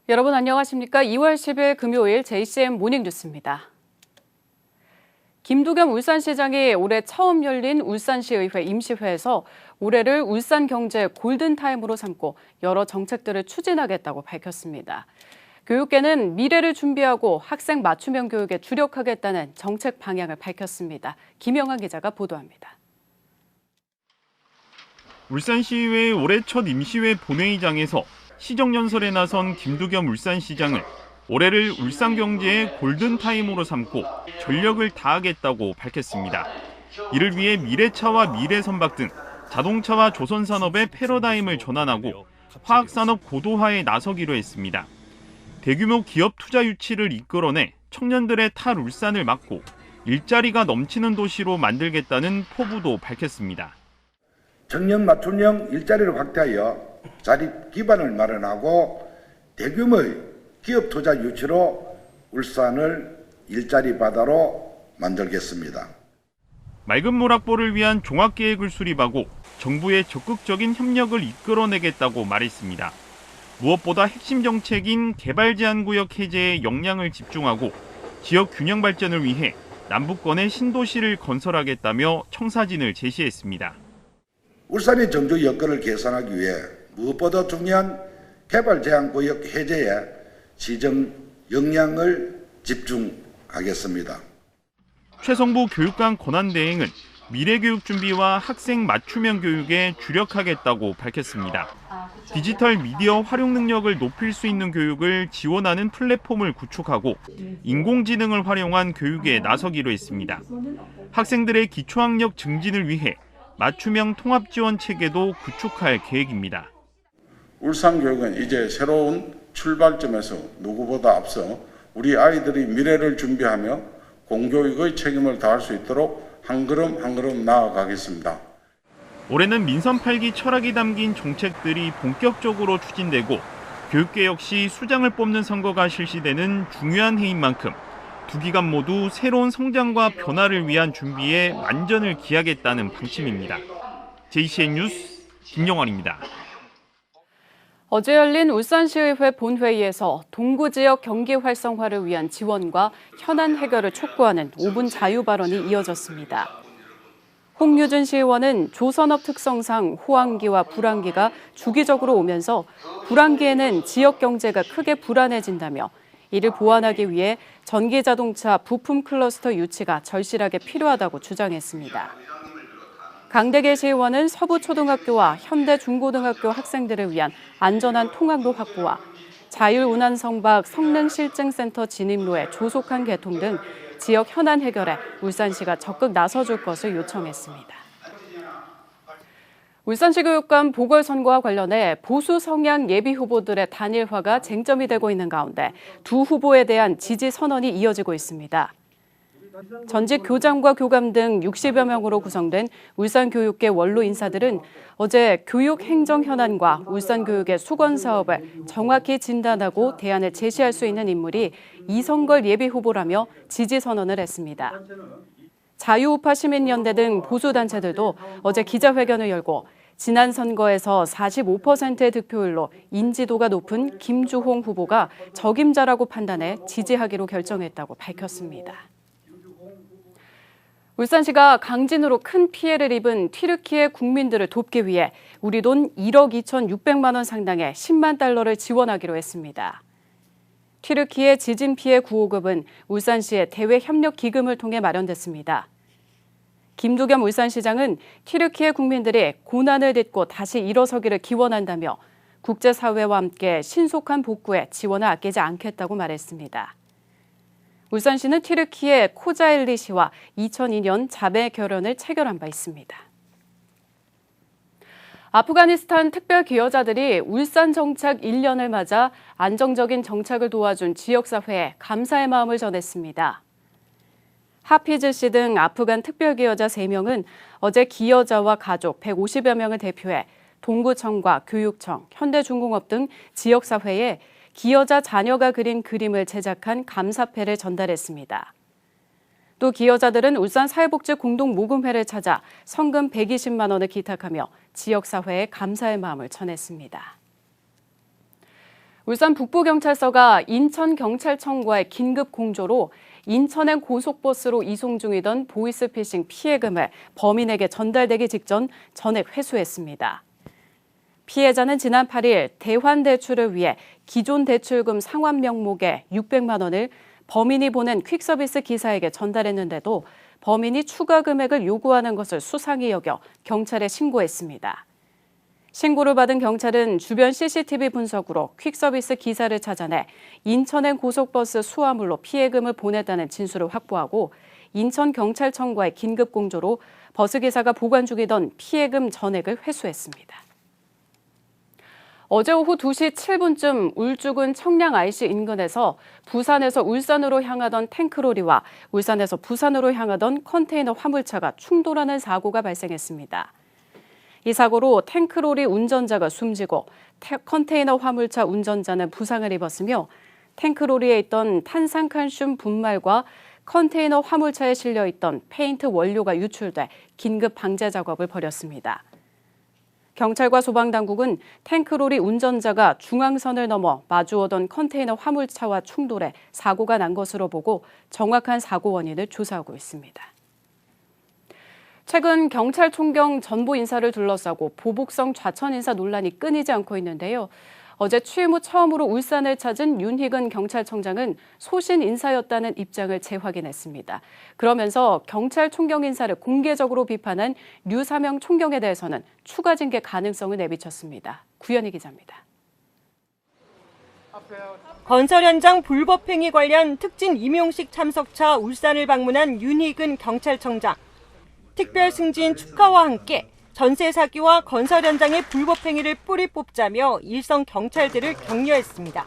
여러분 안녕하십니까? 2월 10일 금요일 JCM 모닝뉴스입니다. 김두겸 울산시장이 올해 처음 열린 울산시의회 임시회에서 올해를 울산경제 골든타임으로 삼고 여러 정책들을 추진하겠다고 밝혔습니다. 교육계는 미래를 준비하고 학생 맞춤형 교육에 주력하겠다는 정책 방향을 밝혔습니다. 김영환 기자가 보도합니다. 울산시의회의 올해 첫 임시회 본회의장에서 시정연설에 나선 김두겸 울산시장은 올해를 울산경제의 골든타임으로 삼고 전력을 다하겠다고 밝혔습니다. 이를 위해 미래차와 미래선박 등 자동차와 조선산업의 패러다임을 전환하고 화학산업 고도화에 나서기로 했습니다. 대규모 기업 투자 유치를 이끌어내 청년들의 탈울산을 막고 일자리가 넘치는 도시로 만들겠다는 포부도 밝혔습니다. 청년 맞춤형 일자리를 확대하여 자립 기반을 마련하고 대규모의 기업 투자 유치로 울산을 일자리 바다로 만들겠습니다. 맑은 물 확보를 위한 종합계획을 수립하고 정부의 적극적인 협력을 이끌어내겠다고 말했습니다. 무엇보다 핵심 정책인 개발제한구역 해제에 역량을 집중하고 지역 균형 발전을 위해 남북권의 신도시를 건설하겠다며 청사진을 제시했습니다. 울산의 정주 여건을 개선하기 위해 무엇보다 중요한 개발제한구역 해제에 시정 역량을 집중하겠습니다. 최성부 교육감 권한대행은 미래교육 준비와 학생 맞춤형 교육에 주력하겠다고 밝혔습니다. 디지털 미디어 활용 능력을 높일 수 있는 교육을 지원하는 플랫폼을 구축하고 인공지능을 활용한 교육에 나서기로 했습니다. 학생들의 기초학력 증진을 위해 맞춤형 통합지원 체계도 구축할 계획입니다. 울산교육은 이제 새로운 출발점에서 누구보다 앞서 우리 아이들이 미래를 준비하며 공교육의 책임을 다할 수 있도록 한 걸음 한 걸음 나아가겠습니다. 올해는 민선 8기 철학이 담긴 정책들이 본격적으로 추진되고 교육계 역시 수장을 뽑는 선거가 실시되는 중요한 해인 만큼 두 기관 모두 새로운 성장과 변화를 위한 준비에 만전을 기하겠다는 방침입니다. JCN 뉴스 김영환입니다. 어제 열린 울산시의회 본회의에서 동구 지역 경기 활성화를 위한 지원과 현안 해결을 촉구하는 5분 자유 발언이 이어졌습니다. 홍유진 시의원은 조선업 특성상 호황기와 불황기가 주기적으로 오면서 불황기에는 지역 경제가 크게 불안해진다며 이를 보완하기 위해 전기자동차 부품 클러스터 유치가 절실하게 필요하다고 주장했습니다. 강대계 시의원은 서부초등학교와 현대중고등학교 학생들을 위한 안전한 통학로 확보와 자율운한선박 성능실증센터 진입로의 조속한 개통 등 지역 현안 해결에 울산시가 적극 나서줄 것을 요청했습니다. 울산시 교육감 보궐선거와 관련해 보수 성향 예비 후보들의 단일화가 쟁점이 되고 있는 가운데 두 후보에 대한 지지 선언이 이어지고 있습니다. 전직 교장과 교감 등 60여 명으로 구성된 울산교육계 원로 인사들은 어제 교육 행정 현안과 울산교육의 수건 사업을 정확히 진단하고 대안을 제시할 수 있는 인물이 이성걸 예비 후보라며 지지 선언을 했습니다. 자유우파 시민연대 등 보수단체들도 어제 기자회견을 열고 지난 선거에서 45%의 득표율로 인지도가 높은 김주홍 후보가 적임자라고 판단해 지지하기로 결정했다고 밝혔습니다. 울산시가 강진으로 큰 피해를 입은 튀르키예 국민들을 돕기 위해 우리 돈 1억 2,600만 원 상당의 10만 달러를 지원하기로 했습니다. 튀르키예 지진 피해 구호급은 울산시의 대외 협력 기금을 통해 마련됐습니다. 김두겸 울산시장은 튀르키예 국민들이 고난을 딛고 다시 일어서기를 기원한다며 국제사회와 함께 신속한 복구에 지원을 아끼지 않겠다고 말했습니다. 울산시는 튀르키예 코자일리 시와 2002년 자매 결연을 체결한 바 있습니다. 아프가니스탄 특별 기여자들이 울산 정착 1년을 맞아 안정적인 정착을 도와준 지역사회에 감사의 마음을 전했습니다. 하피즈 씨 등 아프간 특별 기여자 3명은 어제 기여자와 가족 150여 명을 대표해 동구청과 교육청, 현대중공업 등 지역사회에 기여자 자녀가 그린 그림을 제작한 감사패를 전달했습니다. 또 기여자들은 울산사회복지 공동모금회를 찾아 성금 120만 원을 기탁하며 지역사회에 감사의 마음을 전했습니다. 울산 북부경찰서가 인천경찰청과의 긴급 공조로 인천행 고속버스로 이송 중이던 보이스피싱 피해금을 범인에게 전달되기 직전 전액 회수했습니다. 피해자는 지난 8일 대환 대출을 위해 기존 대출금 상환 명목의 600만 원을 범인이 보낸 퀵서비스 기사에게 전달했는데도 범인이 추가 금액을 요구하는 것을 수상히 여겨 경찰에 신고했습니다. 신고를 받은 경찰은 주변 CCTV 분석으로 퀵서비스 기사를 찾아내 인천행 고속버스 수화물로 피해금을 보냈다는 진술을 확보하고 인천경찰청과의 긴급 공조로 버스기사가 보관 중이던 피해금 전액을 회수했습니다. 어제 오후 2시 7분쯤 울주군 청량 IC 인근에서 부산에서 울산으로 향하던 탱크로리와 울산에서 부산으로 향하던 컨테이너 화물차가 충돌하는 사고가 발생했습니다. 이 사고로 탱크로리 운전자가 숨지고 컨테이너 화물차 운전자는 부상을 입었으며 탱크로리에 있던 탄산칼슘 분말과 컨테이너 화물차에 실려 있던 페인트 원료가 유출돼 긴급 방제 작업을 벌였습니다. 경찰과 소방당국은 탱크로리 운전자가 중앙선을 넘어 마주오던 컨테이너 화물차와 충돌해 사고가 난 것으로 보고 정확한 사고 원인을 조사하고 있습니다. 최근 경찰 총경 전보 인사를 둘러싸고 보복성 좌천 인사 논란이 끊이지 않고 있는데요. 어제 취임 후 처음으로 울산을 찾은 윤희근 경찰청장은 소신 인사였다는 입장을 재확인했습니다. 그러면서 경찰 총경 인사를 공개적으로 비판한 류사명 총경에 대해서는 추가 징계 가능성을 내비쳤습니다. 구현희 기자입니다. 건설 현장 불법행위 관련 특진 임용식 참석차 울산을 방문한 윤희근 경찰청장. 특별 승진 축하와 함께 전세 사기와 건설 현장의 불법 행위를 뿌리 뽑자며 일선 경찰들을 격려했습니다.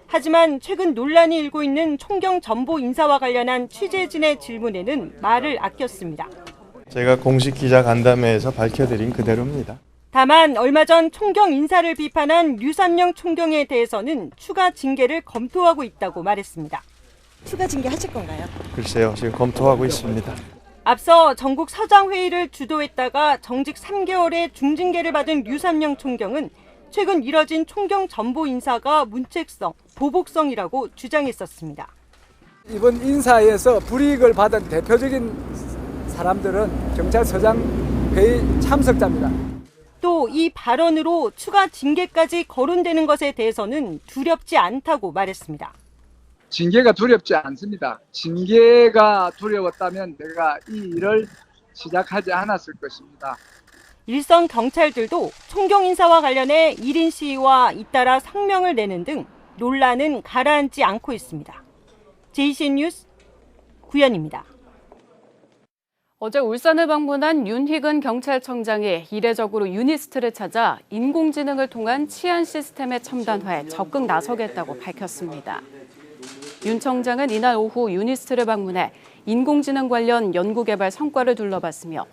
하지만 최근 논란이 일고 있는 총경 전보 인사와 관련한 취재진의 질문에는 말을 아꼈습니다. 제가 공식 기자 간담회에서 밝혀드린 그대로입니다. 다만 얼마 전 총경 인사를 비판한 류삼영 총경에 대해서는 추가 징계를 검토하고 있다고 말했습니다. 추가 징계 하실 건가요? 글쎄요, 지금 검토하고 있습니다. 앞서 전국 서장회의를 주도했다가 정직 3개월의 중징계를 받은 류삼영 총경은 최근 이뤄진 총경 전보 인사가 문책성, 보복성이라고 주장했었습니다. 이번 인사에서 불이익을 받은 대표적인 사람들은 경찰서장 회의 참석자입니다. 또 이 발언으로 추가 징계까지 거론되는 것에 대해서는 두렵지 않다고 말했습니다. 징계가 두렵지 않습니다. 징계가 두려웠다면 내가 이 일을 시작하지 않았을 것입니다. 일선 경찰들도 총경 인사와 관련해 1인 시위와 잇따라 성명을 내는 등 논란은 가라앉지 않고 있습니다. JCN 뉴스 구현입니다. 어제 울산을 방문한 윤희근 경찰청장이 이례적으로 유니스트를 찾아 인공지능을 통한 치안 시스템의 첨단화에 적극 나서겠다고 밝혔습니다. 윤 청장은 이날 오후 유니스트를 방문해 인공지능 관련 연구개발 성과를 둘러봤으며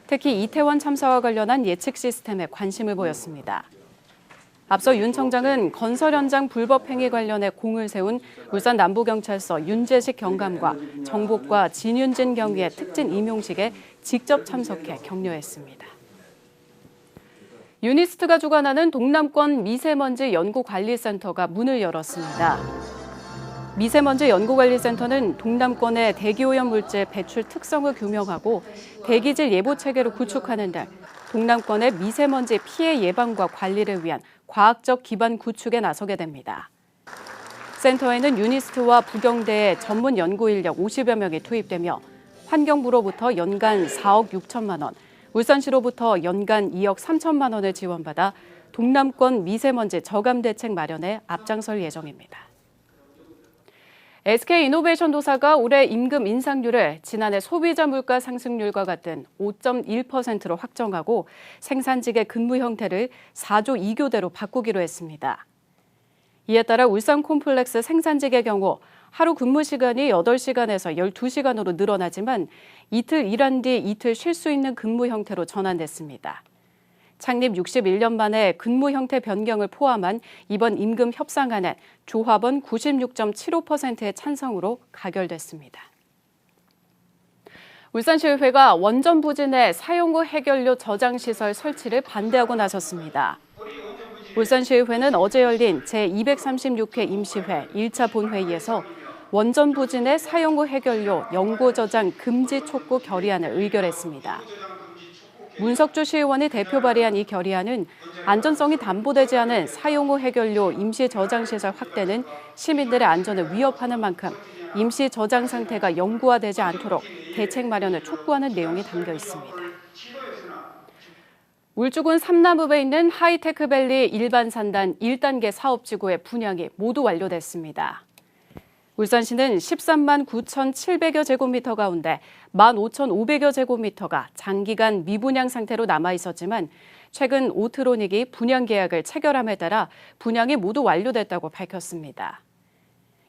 특히 이태원 참사와 관련한 예측 시스템에 관심을 보였습니다. 앞서 윤 청장은 건설 현장 불법 행위 관련해 공을 세운 울산 남부경찰서 윤재식 경감과 정복과 진윤진 경위의 특진 임용식에 직접 참석해 격려했습니다. 유니스트가 주관하는 동남권 미세먼지 연구관리센터가 문을 열었습니다. 미세먼지 연구관리센터는 동남권의 대기오염 물질 배출 특성을 규명하고 대기질 예보 체계를 구축하는 등 동남권의 미세먼지 피해 예방과 관리를 위한 과학적 기반 구축에 나서게 됩니다. 센터에는 유니스트와 부경대의 전문 연구 인력 50여 명이 투입되며 환경부로부터 연간 4억 6천만 원, 울산시로부터 연간 2억 3천만 원을 지원받아 동남권 미세먼지 저감 대책 마련에 앞장설 예정입니다. SK이노베이션도사가 올해 임금 인상률을 지난해 소비자 물가 상승률과 같은 5.1%로 확정하고 생산직의 근무 형태를 4조 2교대로 바꾸기로 했습니다. 이에 따라 울산 콤플렉스 생산직의 경우 하루 근무 시간이 8시간에서 12시간으로 늘어나지만 이틀 일한 뒤 이틀 쉴 수 있는 근무 형태로 전환됐습니다. 창립 61년 만에 근무 형태 변경을 포함한 이번 임금 협상안은 조합원 96.75%의 찬성으로 가결됐습니다. 울산시의회가 원전 부진의 사용 후 해결료 저장 시설 설치를 반대하고 나섰습니다. 울산시의회는 어제 열린 제236회 임시회 1차 본회의에서 원전 부진의 사용 후 해결료 영구 저장 금지 촉구 결의안을 의결했습니다. 문석주 시의원이 대표 발의한 이 결의안은 안전성이 담보되지 않은 사용 후 해결료 임시 저장 시설 확대는 시민들의 안전을 위협하는 만큼 임시 저장 상태가 영구화되지 않도록 대책 마련을 촉구하는 내용이 담겨 있습니다. 울주군 삼남읍에 있는 하이테크밸리 일반산단 1단계 사업지구의 분양이 모두 완료됐습니다. 울산시는 13만 9,700여 제곱미터 가운데 15,500여 제곱미터가 장기간 미분양 상태로 남아 있었지만 최근 오트로닉이 분양 계약을 체결함에 따라 분양이 모두 완료됐다고 밝혔습니다.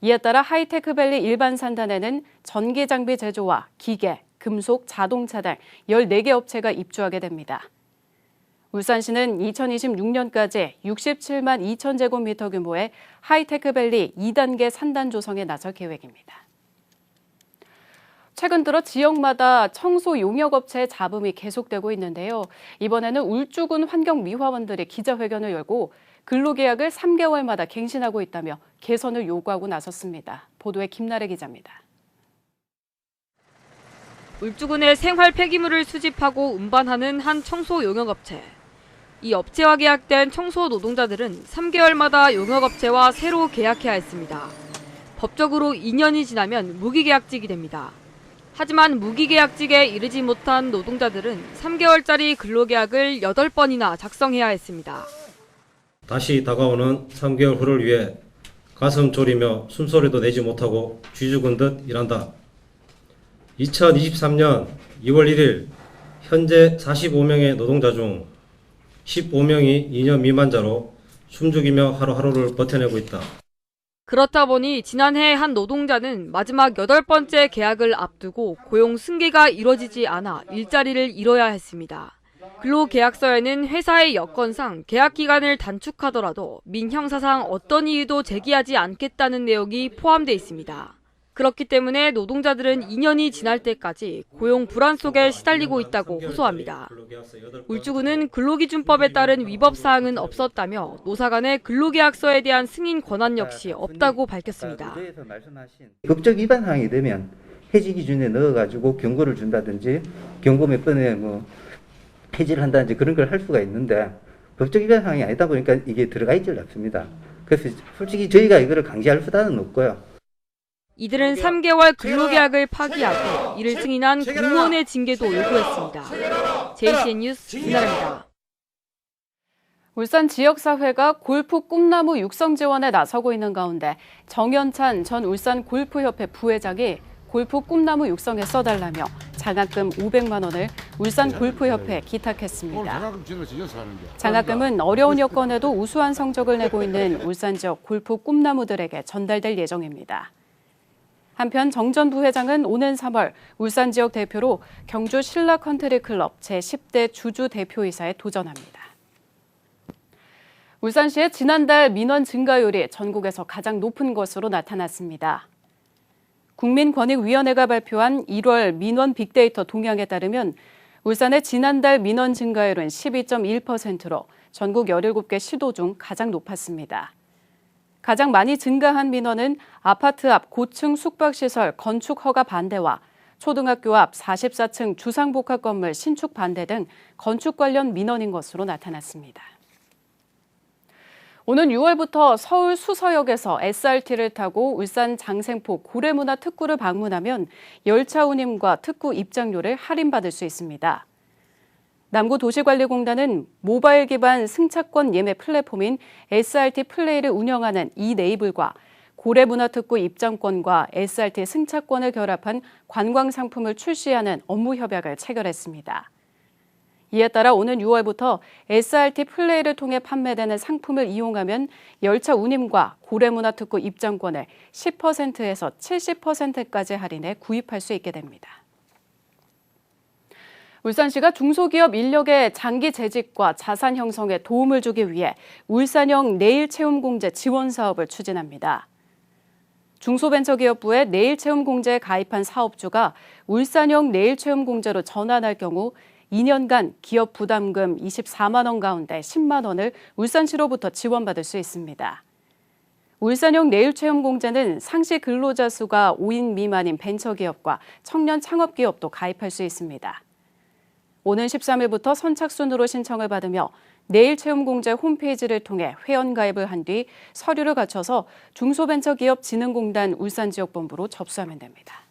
이에 따라 하이테크밸리 일반산단에는 전기장비 제조와 기계, 금속, 자동차 등 14개 업체가 입주하게 됩니다. 울산시는 2026년까지 67만 2천 제곱미터 규모의 하이테크밸리 2단계 산단 조성에 나설 계획입니다. 최근 들어 지역마다 청소 용역업체의 잡음이 계속되고 있는데요. 이번에는 울주군 환경미화원들이 기자회견을 열고 근로계약을 3개월마다 갱신하고 있다며 개선을 요구하고 나섰습니다. 보도에 김나래 기자입니다. 울주군의 생활 폐기물을 수집하고 운반하는 한 청소 용역업체. 이 업체와 계약된 청소 노동자들은 3개월마다 용역업체와 새로 계약해야 했습니다. 법적으로 2년이 지나면 무기계약직이 됩니다. 하지만 무기계약직에 이르지 못한 노동자들은 3개월짜리 근로계약을 8번이나 작성해야 했습니다. 다시 다가오는 3개월 후를 위해 가슴 졸이며 숨소리도 내지 못하고 쥐 죽은 듯 일한다. 2023년 2월 1일 현재 45명의 노동자 중 15명이 2년 미만자로 숨죽이며 하루하루를 버텨내고 있다. 그렇다 보니 지난해 한 노동자는 마지막 8번째 계약을 앞두고 고용 승계가 이뤄지지 않아 일자리를 잃어야 했습니다. 근로계약서에는 회사의 여건상 계약 기간을 단축하더라도 민형사상 어떤 이유도 제기하지 않겠다는 내용이 포함돼 있습니다. 그렇기 때문에 노동자들은 2년이 지날 때까지 고용 불안 속에 시달리고 있다고 호소합니다. 울주군은 근로기준법에 따른 위법 사항은 없었다며 노사 간의 근로계약서에 대한 승인 권한 역시 없다고 밝혔습니다. 법적 위반 사항이 되면 해지 기준에 넣어가지고 경고를 준다든지 경고 몇 번에 폐지를 한다든지 그런 걸 할 수가 있는데 법적 위반 사항이 아니다 보니까 이게 들어가 있질 않습니다. 그래서 솔직히 저희가 이거를 강제할 수단은 없고요. 이들은 3개월 근로계약을 파기하고 이를 승인한 공무원의 징계도 요구했습니다. JCN 뉴스 김나래입니다. 울산 지역사회가 골프 꿈나무 육성 지원에 나서고 있는 가운데 정연찬 전 울산 골프협회 부회장이 골프 꿈나무 육성에 써달라며 장학금 500만 원을 울산 골프협회에 기탁했습니다. 장학금은 어려운 여건에도 우수한 성적을 내고 있는 울산 지역 골프 꿈나무들에게 전달될 예정입니다. 한편 정 전 부회장은 오는 3월 울산 지역 대표로 경주 신라 컨트리클럽 제10대 주주 대표이사에 도전합니다. 울산시의 지난달 민원 증가율이 전국에서 가장 높은 것으로 나타났습니다. 국민권익위원회가 발표한 1월 민원 빅데이터 동향에 따르면 울산의 지난달 민원 증가율은 12.1%로 전국 17개 시도 중 가장 높았습니다. 가장 많이 증가한 민원은 아파트 앞 고층 숙박시설 건축 허가 반대와 초등학교 앞 44층 주상복합 건물 신축 반대 등 건축 관련 민원인 것으로 나타났습니다. 오는 6월부터 서울 수서역에서 SRT를 타고 울산 장생포 고래문화 특구를 방문하면 열차 운임과 특구 입장료를 할인받을 수 있습니다. 남구도시관리공단은 모바일 기반 승차권 예매 플랫폼인 SRT 플레이를 운영하는 이네이블과 고래문화특구 입장권과 SRT 승차권을 결합한 관광상품을 출시하는 업무 협약을 체결했습니다. 이에 따라 오는 6월부터 SRT 플레이를 통해 판매되는 상품을 이용하면 열차 운임과 고래문화특구 입장권을 10%에서 70%까지 할인해 구입할 수 있게 됩니다. 울산시가 중소기업 인력의 장기 재직과 자산 형성에 도움을 주기 위해 울산형 내일체험공제 지원 사업을 추진합니다. 중소벤처기업부의 내일체험공제에 가입한 사업주가 울산형 내일체험공제로 전환할 경우 2년간 기업 부담금 24만 원 가운데 10만 원을 울산시로부터 지원받을 수 있습니다. 울산형 내일체험공제는 상시 근로자 수가 5인 미만인 벤처기업과 청년 창업기업도 가입할 수 있습니다. 오는 13일부터 선착순으로 신청을 받으며 내일체험공제 홈페이지를 통해 회원가입을 한 뒤 서류를 갖춰서 중소벤처기업진흥공단 울산지역본부로 접수하면 됩니다.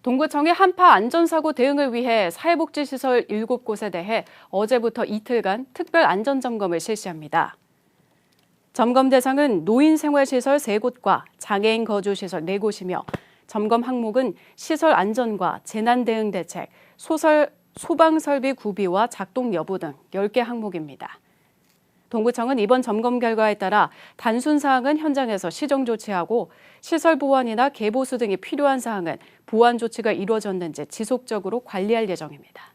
동구청이 한파 안전사고 대응을 위해 사회복지시설 7곳에 대해 어제부터 이틀간 특별 안전점검을 실시합니다. 점검 대상은 노인생활시설 3곳과 장애인 거주시설 4곳이며 점검 항목은 시설 안전과 재난대응 대책, 소방설비 구비와 작동 여부 등 10개 항목입니다. 동구청은 이번 점검 결과에 따라 단순 사항은 현장에서 시정 조치하고 시설 보완이나 개보수 등이 필요한 사항은 보완 조치가 이루어졌는지 지속적으로 관리할 예정입니다.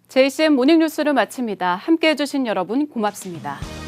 JCM 모닝뉴스를 마칩니다. 함께해 주신 여러분 고맙습니다.